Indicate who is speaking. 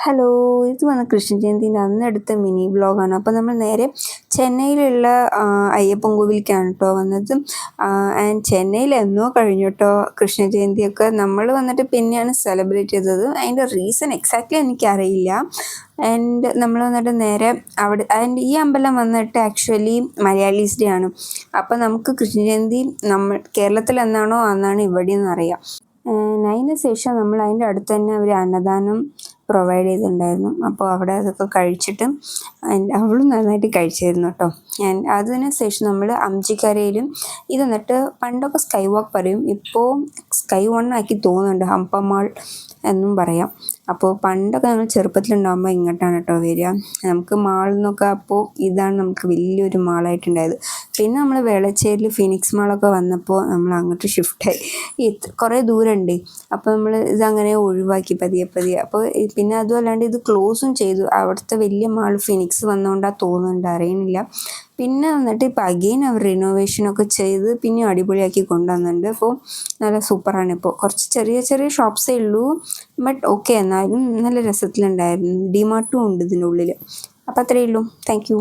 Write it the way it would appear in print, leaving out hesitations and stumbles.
Speaker 1: Hello, ഇത് വന്ന Krishna ജയന്തിൻ്റെ അന്നെടുത്ത mini വ്ളോഗാണ്. അപ്പോൾ നമ്മൾ നേരെ ചെന്നൈയിലുള്ള അയ്യപ്പൻ കോവിലേക്കാണ് കേട്ടോ വന്നത്. ആൻഡ് ചെന്നൈയിൽ എന്നോ കഴിഞ്ഞു കേട്ടോ കൃഷ്ണ ജയന്തിയൊക്കെ. നമ്മൾ വന്നിട്ട് പിന്നെയാണ് സെലിബ്രേറ്റ് ചെയ്തത്. അതിൻ്റെ റീസൺ എക്സാക്ട്ലി എനിക്കറിയില്ല. ആൻഡ് നമ്മൾ വന്നിട്ട് നേരെ അവിടെ, ആൻഡ് ഈ അമ്പലം വന്നിട്ട് ആക്ച്വലി മലയാളീസ് ഡേ ആണ്. അപ്പോൾ നമുക്ക് കൃഷ്ണ ജയന്തി നമ്മൾ കേരളത്തിൽ എന്നാണോ അന്നാണ് ഇവിടെയെന്ന് അറിയാം. അതിന് ശേഷം നമ്മൾ അതിൻ്റെ അടുത്ത് തന്നെ ഒരു അന്നദാനം പ്രൊവൈഡ് ചെയ്തിട്ടുണ്ടായിരുന്നു. അപ്പോൾ അവിടെ അതൊക്കെ കഴിച്ചിട്ട് അവളും നന്നായിട്ട് കഴിച്ചിരുന്നു കേട്ടോ. അതിന് ശേഷം നമ്മൾ അംജിക്കരയിലും ഇത് എന്നിട്ട് പണ്ടൊക്കെ സ്കൈ വാക്ക് പറയും, ഇപ്പോൾ സ്കൈ വൺ ആക്കി തോന്നുന്നുണ്ട്, ഹംപമാൾ എന്നും പറയാം. അപ്പോൾ പണ്ടൊക്കെ ഞങ്ങൾ ചെറുപ്പത്തിലുണ്ടാകുമ്പോൾ ഇങ്ങോട്ടാണ് കേട്ടോ വരിക. നമുക്ക് മാളിൽ നിന്നൊക്കെ അപ്പോൾ ഇതാണ് നമുക്ക് വലിയൊരു മാളായിട്ടുണ്ടായത്. പിന്നെ നമ്മൾ വേളച്ചേരിൽ ഫിനിക്സ് മാളൊക്കെ വന്നപ്പോൾ നമ്മൾ അങ്ങോട്ട് ഷിഫ്റ്റായി. കുറേ ദൂരമുണ്ട്. അപ്പോൾ നമ്മൾ ഇതങ്ങനെ ഒഴിവാക്കി പതിയെ. അപ്പോൾ പിന്നെ അതും അല്ലാണ്ട് ഇത് ക്ലോസും ചെയ്തു. അവിടുത്തെ വലിയ മാൾ ഫിനിക്സ് വന്നുകൊണ്ടാണ് തോന്നുന്നുണ്ട്, അറിയണില്ല. പിന്നെ വന്നിട്ട് ഇപ്പോൾ അഗെയിൻ അവർ റിനോവേഷനൊക്കെ ചെയ്ത് പിന്നെയും അടിപൊളിയാക്കി കൊണ്ടുവന്നിട്ടുണ്ട്. അപ്പോൾ നല്ല സൂപ്പറാണ്. ഇപ്പോൾ കുറച്ച് ചെറിയ ഷോപ്സേ ഉള്ളൂ, ബട്ട് ഓക്കെ, എന്നാലും നല്ല രസത്തിലുണ്ടായിരുന്നു. ഡിമാർട്ടും ഉണ്ട് ഇതിൻ്റെ ഉള്ളിൽ. അപ്പോൾ അത്രയേ ഉള്ളൂ. Thank you.